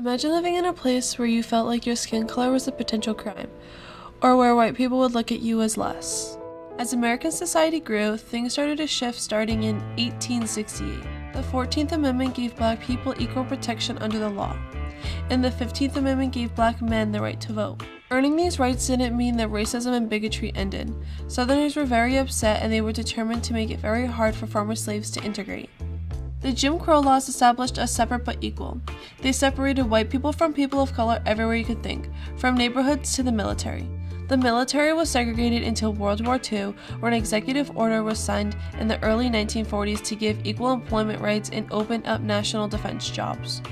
Imagine living in a place where you felt like your skin color was a potential crime, or where white people would look at you as less. As American society grew, things started to shift starting in 1868. The 14th Amendment gave black people equal protection under the law, and the 15th Amendment gave black men the right to vote. Earning these rights didn't mean that racism and bigotry ended. Southerners were very upset, and they were determined to make it very hard for former slaves to integrate. The Jim Crow laws established a separate but equal. They separated white people from people of color everywhere you could think, from neighborhoods to the military. The military was segregated until World War II, where an executive order was signed in the early 1940s to give equal employment rights and open up national defense jobs.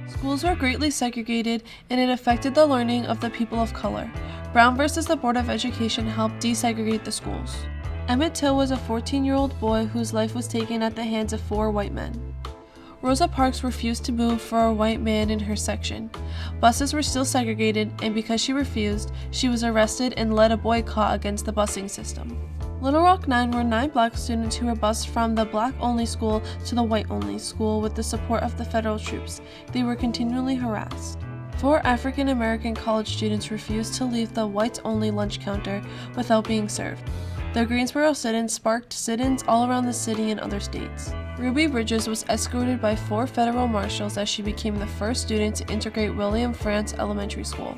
Schools were greatly segregated, and it affected the learning of the people of color. Brown versus the Board of Education helped desegregate the schools. Emmett Till was a 14-year-old boy whose life was taken at the hands of 4 white men. Rosa Parks refused to move for a white man in her section. Buses were still segregated, and because she refused, she was arrested and led a boycott against the busing system. Little Rock 9 were 9 black students who were bused from the black-only school to the white-only school with the support of the federal troops. They were continually harassed. 4 African American college students refused to leave the whites-only lunch counter without being served. The Greensboro sit-ins sparked sit-ins all around the city and other states. Ruby Bridges was escorted by 4 federal marshals as she became the first student to integrate William Frantz Elementary School.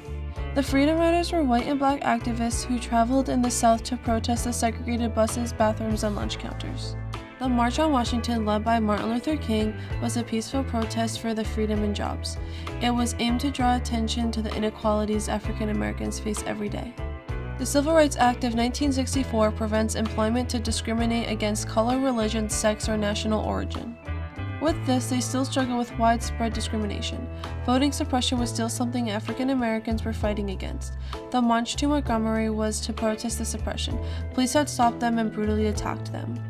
The Freedom Riders were white and black activists who traveled in the South to protest the segregated buses, bathrooms, and lunch counters. The March on Washington, led by Martin Luther King, was a peaceful protest for the freedom and jobs. It was aimed to draw attention to the inequalities African Americans face every day. The Civil Rights Act of 1964 prevents employment to discriminate against color, religion, sex, or national origin. With this, they still struggle with widespread discrimination. Voting suppression was still something African Americans were fighting against. The march to Montgomery was to protest the suppression. Police had stopped them and brutally attacked them.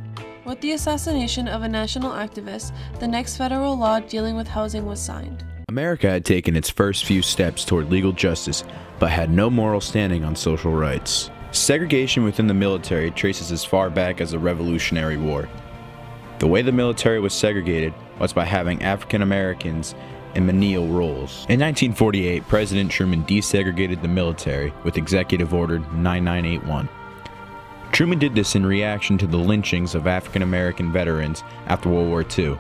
With the assassination of a national activist, the next federal law dealing with housing was signed. America had taken its first few steps toward legal justice, but had no moral standing on social rights. Segregation within the military traces as far back as the Revolutionary War. The way the military was segregated was by having African Americans in menial roles. In 1948, President Truman desegregated the military with Executive Order 9981. Truman did this in reaction to the lynchings of African American veterans after World War II,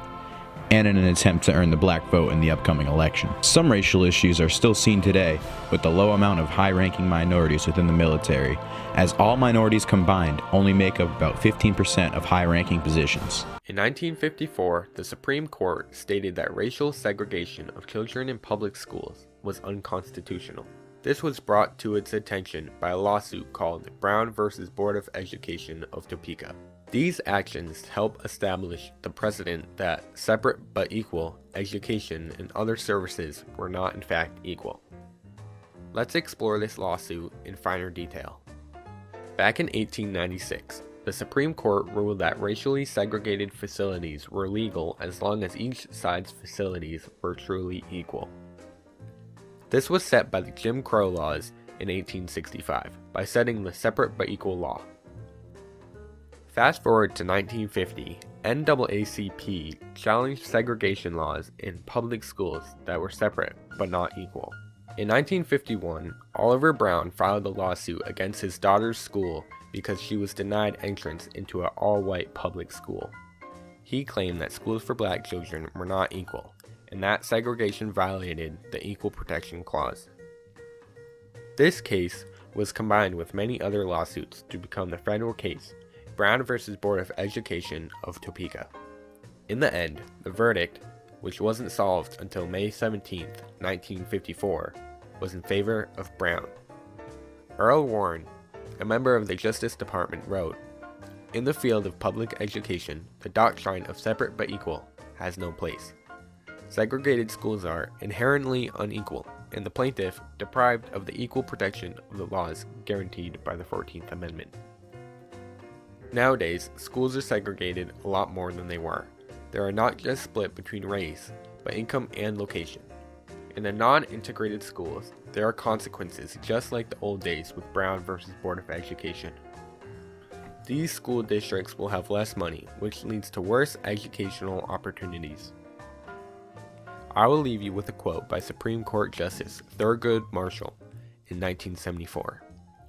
and in an attempt to earn the black vote in the upcoming election. Some racial issues are still seen today with the low amount of high-ranking minorities within the military, as all minorities combined only make up about 15% of high-ranking positions. In 1954, the Supreme Court stated that racial segregation of children in public schools was unconstitutional. This was brought to its attention by a lawsuit called Brown versus Board of Education of Topeka. These actions help establish the precedent that separate but equal education and other services were not in fact equal. Let's explore this lawsuit in finer detail. Back in 1896, the Supreme Court ruled that racially segregated facilities were legal as long as each side's facilities were truly equal. This was set by the Jim Crow laws in 1865 by setting the separate but equal law. Fast forward to 1950, NAACP challenged segregation laws in public schools that were separate but not equal. In 1951, Oliver Brown filed a lawsuit against his daughter's school because she was denied entrance into an all-white public school. He claimed that schools for black children were not equal, and that segregation violated the Equal Protection Clause. This case was combined with many other lawsuits to become the federal case, Brown versus Board of Education of Topeka. In the end, the verdict, which wasn't solved until May 17, 1954, was in favor of Brown. Earl Warren, a member of the Justice Department, wrote, "In the field of public education, the doctrine of separate but equal has no place. Segregated schools are inherently unequal, and the plaintiff deprived of the equal protection of the laws guaranteed by the 14th Amendment." Nowadays, schools are segregated a lot more than they were. They are not just split between race, but income and location. In the non-integrated schools, there are consequences just like the old days with Brown versus Board of Education. These school districts will have less money, which leads to worse educational opportunities. I will leave you with a quote by Supreme Court Justice Thurgood Marshall in 1974.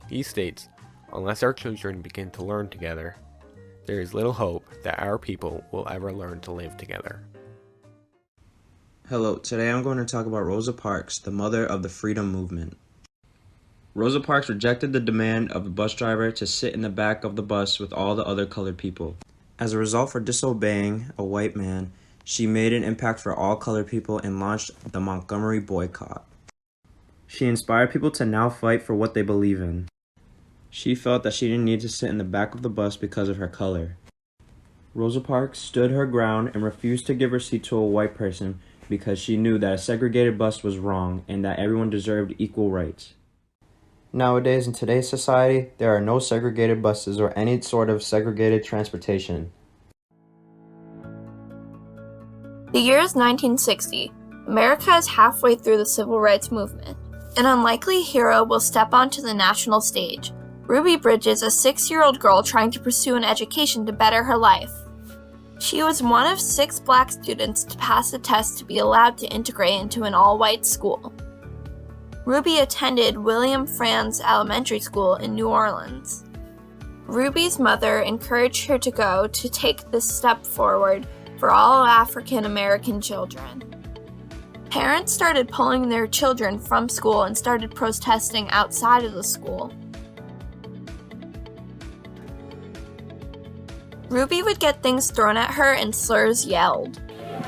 He states, "Unless our children begin to learn together, there is little hope that our people will ever learn to live together." Hello, today I'm going to talk about Rosa Parks, the mother of the freedom movement. Rosa Parks rejected the demand of the bus driver to sit in the back of the bus with all the other colored people. As a result for disobeying a white man, she made an impact for all colored people and launched the Montgomery boycott. She inspired people to now fight for what they believe in. She felt that she didn't need to sit in the back of the bus because of her color. Rosa Parks stood her ground and refused to give her seat to a white person because she knew that a segregated bus was wrong and that everyone deserved equal rights. Nowadays, in today's society, there are no segregated buses or any sort of segregated transportation. The year is 1960. America is halfway through the civil rights movement. An unlikely hero will step onto the national stage. Ruby Bridges, a 6-year-old girl trying to pursue an education to better her life. She was one of 6 black students to pass the test to be allowed to integrate into an all-white school. Ruby attended William Franz Elementary School in New Orleans. Ruby's mother encouraged her to go to take this step forward for all African American children. Parents started pulling their children from school and started protesting outside of the school. Ruby would get things thrown at her and slurs yelled.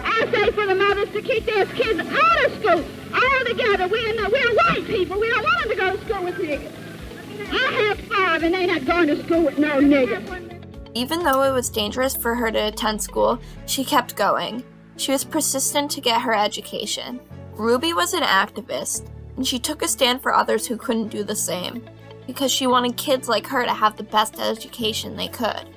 I say for the mothers to keep their kids out of school, all together. We're white people. We don't want them to go to school with niggas. I have 5 and they not going to school with no niggas. Even though it was dangerous for her to attend school, she kept going. She was persistent to get her education. Ruby was an activist, and she took a stand for others who couldn't do the same, because she wanted kids like her to have the best education they could.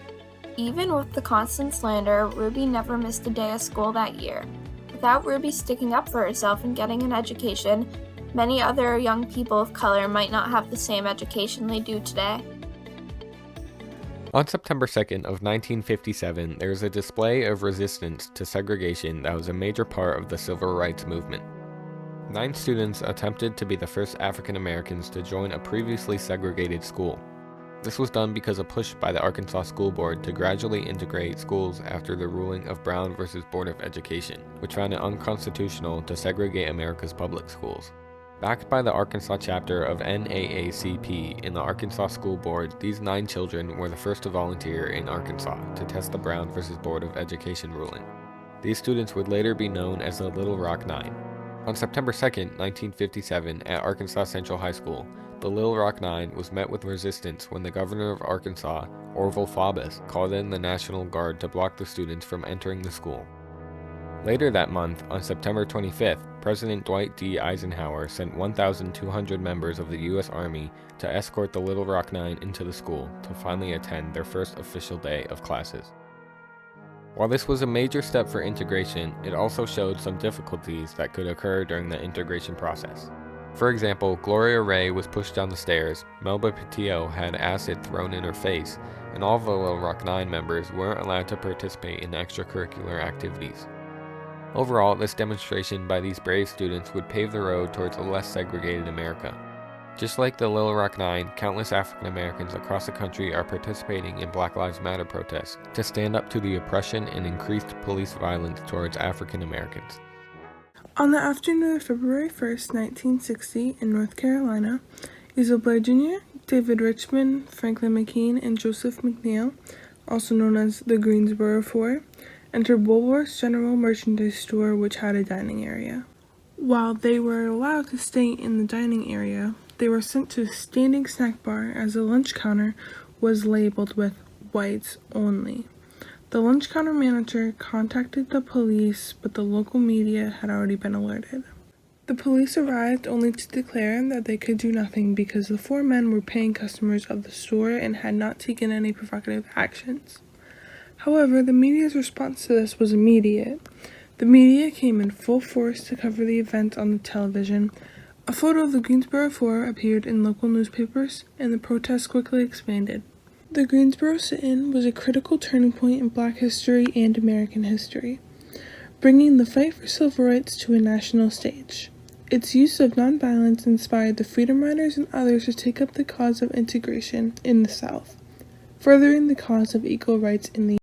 Even with the constant slander, Ruby never missed a day of school that year. Without Ruby sticking up for herself and getting an education, many other young people of color might not have the same education they do today. On September 2nd of 1957, there was a display of resistance to segregation that was a major part of the civil rights movement. 9 students attempted to be the first African Americans to join a previously segregated school. This was done because of a push by the Arkansas School Board to gradually integrate schools after the ruling of Brown v. Board of Education, which found it unconstitutional to segregate America's public schools. Backed by the Arkansas chapter of NAACP in the Arkansas School Board, these 9 children were the first to volunteer in Arkansas to test the Brown v. Board of Education ruling. These students would later be known as the Little Rock Nine. On September 2nd, 1957, at Arkansas Central High School, the Little Rock Nine was met with resistance when the governor of Arkansas, Orval Faubus, called in the National Guard to block the students from entering the school. Later that month, on September 25th, President Dwight D. Eisenhower sent 1,200 members of the U.S. Army to escort the Little Rock Nine into the school to finally attend their first official day of classes. While this was a major step for integration, it also showed some difficulties that could occur during the integration process. For example, Gloria Ray was pushed down the stairs, Melba Pattillo had acid thrown in her face, and all of the Little Rock Nine members weren't allowed to participate in extracurricular activities. Overall, this demonstration by these brave students would pave the road towards a less segregated America. Just like the Little Rock Nine, countless African Americans across the country are participating in Black Lives Matter protests to stand up to the oppression and increased police violence towards African Americans. On the afternoon of February 1st, 1960, in North Carolina, Asa Blair Jr., David Richmond, Franklin McKean, and Joseph McNeil, also known as the Greensboro Four, entered Woolworth's General Merchandise store, which had a dining area. While they were allowed to stay in the dining area, they were sent to a standing snack bar as the lunch counter was labeled with whites only. The lunch counter manager contacted the police, but the local media had already been alerted. The police arrived only to declare that they could do nothing because the 4 men were paying customers of the store and had not taken any provocative actions. However, the media's response to this was immediate. The media came in full force to cover the event on the television. A photo of the Greensboro Four appeared in local newspapers, and the protests quickly expanded. The Greensboro sit-in was a critical turning point in Black history and American history. bringing the fight for civil rights to a national stage. Its use of nonviolence inspired the Freedom Riders and others to take up the cause of integration in the South, furthering the cause of equal rights in the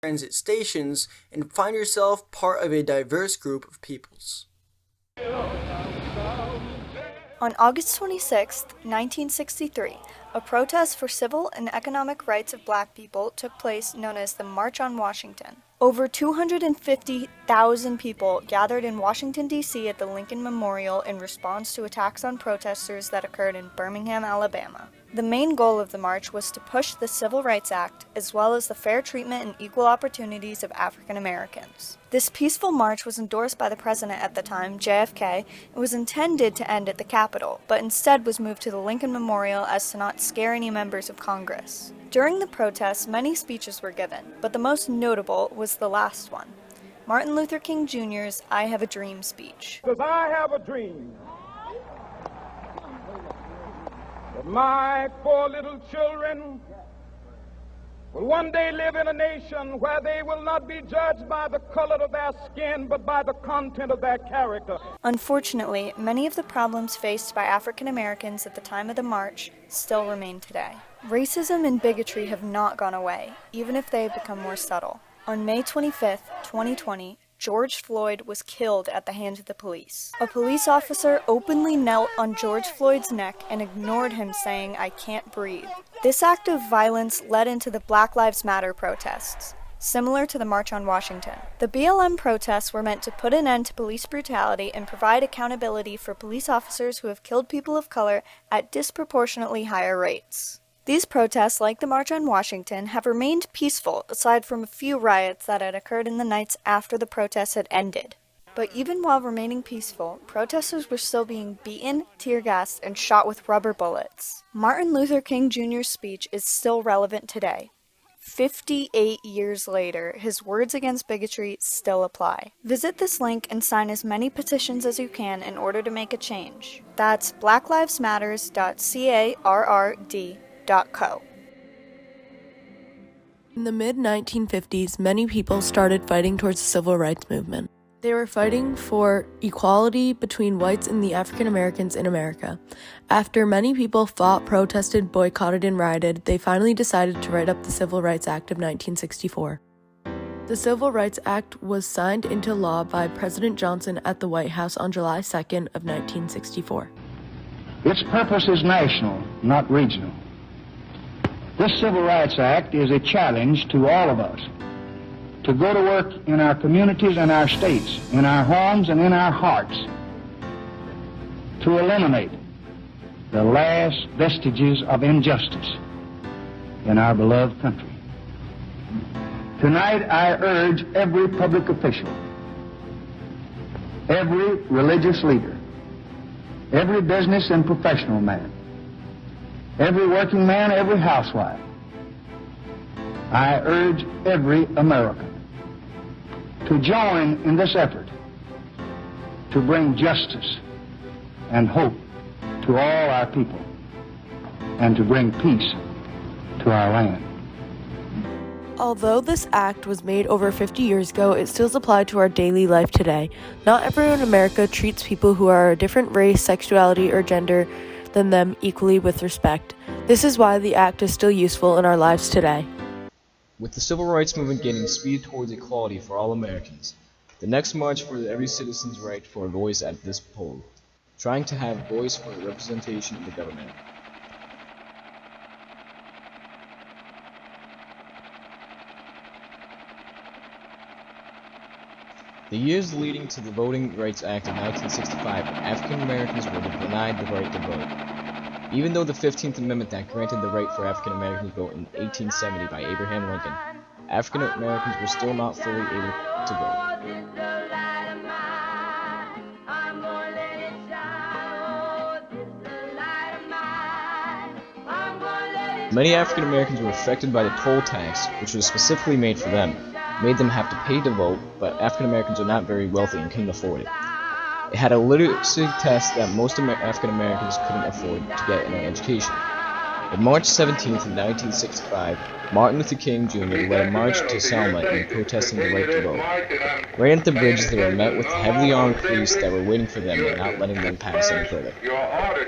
transit stations and find yourself part of a diverse group of peoples. On August 26, 1963, a protest for civil and economic rights of black people took place known as the March on Washington. Over 250,000 people gathered in Washington, D.C. at the Lincoln Memorial in response to attacks on protesters that occurred in Birmingham, Alabama. The main goal of the march was to push the Civil Rights Act, as well as the fair treatment and equal opportunities of African Americans. This peaceful march was endorsed by the president at the time, JFK, and was intended to end at the Capitol, but instead was moved to the Lincoln Memorial as to not scare any members of Congress. During the protests, many speeches were given, but the most notable was the last one, Martin Luther King Jr.'s I Have a Dream speech. Because I have a dream that my 4 little children will one day live in a nation where they will not be judged by the color of their skin, but by the content of their character. Unfortunately, many of the problems faced by African Americans at the time of the march still remain today. Racism and bigotry have not gone away, even if they have become more subtle. On May 25, 2020, George Floyd was killed at the hands of the police. A police officer openly knelt on George Floyd's neck and ignored him, saying, "I can't breathe." This act of violence led into the Black Lives Matter protests, similar to the March on Washington. The BLM protests were meant to put an end to police brutality and provide accountability for police officers who have killed people of color at disproportionately higher rates. These protests, like the March on Washington, have remained peaceful, aside from a few riots that had occurred in the nights after the protests had ended. But even while remaining peaceful, protesters were still being beaten, tear-gassed, and shot with rubber bullets. Martin Luther King Jr.'s speech is still relevant today. 58 years later, his words against bigotry still apply. Visit this link and sign as many petitions as you can in order to make a change. That's blacklivesmatters.carrd.co. In the mid-1950s, many people started fighting towards the civil rights movement. They were fighting for equality between whites and the African Americans in America. After many people fought, protested, boycotted, and rioted, they finally decided to write up the Civil Rights Act of 1964. The Civil Rights Act was signed into law by President Johnson at the White House on July 2nd of 1964. Its purpose is national, not regional. This Civil Rights Act is a challenge to all of us to go to work in our communities and our states, in our homes and in our hearts, to eliminate the last vestiges of injustice in our beloved country. Tonight, I urge every public official, every religious leader, every business and professional man, every working man, every housewife, I urge every American to join in this effort to bring justice and hope to all our people and to bring peace to our land. Although this act was made over 50 years ago, it still applies to our daily life today. Not everyone in America treats people who are a different race, sexuality, or gender than them equally with respect. This is why the act is still useful in our lives today. With the civil rights movement gaining speed towards equality for all Americans, the next march for every citizen's right for a voice at this poll, trying to have voice for representation in the government. The years leading to the Voting Rights Act of 1965, African Americans were denied the right to vote. Even though the 15th Amendment that granted the right for African Americans to vote in 1870 by Abraham Lincoln, African Americans were still not fully able to vote. Many African Americans were affected by the poll tax, which was specifically made for them. It made them have to pay to vote, but African Americans are not very wealthy and couldn't afford it. It had a literacy test that most African Americans couldn't afford to get an education. On March 17, 1965, Martin Luther King Jr. led a march to Selma in protesting the right to vote. Right at the bridge, they were met with heavily armed police that were waiting for them and not letting them pass any further.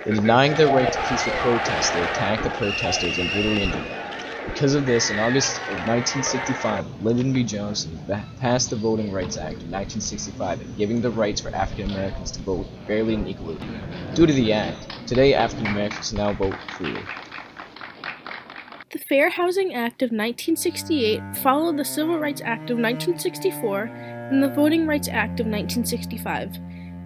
In denying their right to peaceful protest, they attacked the protesters and brutally injured them. Because of this, in August of 1965, Lyndon B. Johnson passed the Voting Rights Act of 1965, giving the rights for African Americans to vote fairly and equally. Due to the act, today African Americans now vote freely. The Fair Housing Act of 1968 followed the Civil Rights Act of 1964 and the Voting Rights Act of 1965.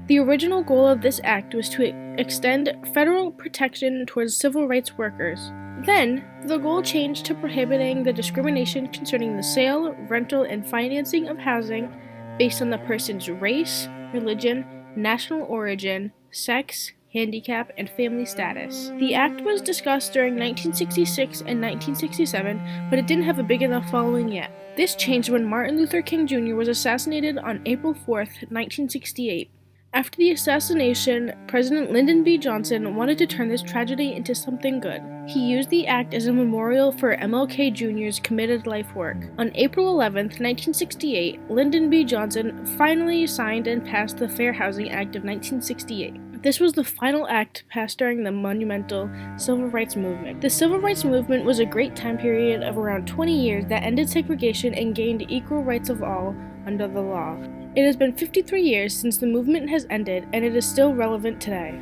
The original goal of this act was to extend federal protection towards civil rights workers. Then, the goal changed to prohibiting the discrimination concerning the sale, rental, and financing of housing based on the person's race, religion, national origin, sex, handicap, and family status. The act was discussed during 1966 and 1967, but it didn't have a big enough following yet. This changed when Martin Luther King Jr. was assassinated on April 4th, 1968. After the assassination, President Lyndon B. Johnson wanted to turn this tragedy into something good. He used the act as a memorial for MLK Jr.'s committed life work. On April 11, 1968, Lyndon B. Johnson finally signed and passed the Fair Housing Act of 1968. This was the final act passed during the monumental Civil Rights Movement. The Civil Rights Movement was a great time period of around 20 years that ended segregation and gained equal rights of all under the law. It has been 53 years since the movement has ended, and it is still relevant today.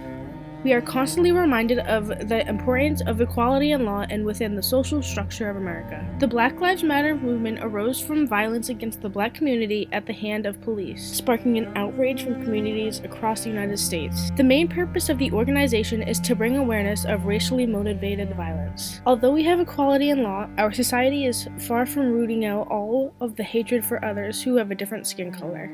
We are constantly reminded of the importance of equality in law and within the social structure of America. The Black Lives Matter movement arose from violence against the black community at the hand of police, sparking an outrage from communities across the United States. The main purpose of the organization is to bring awareness of racially motivated violence. Although we have equality in law, our society is far from rooting out all of the hatred for others who have a different skin color.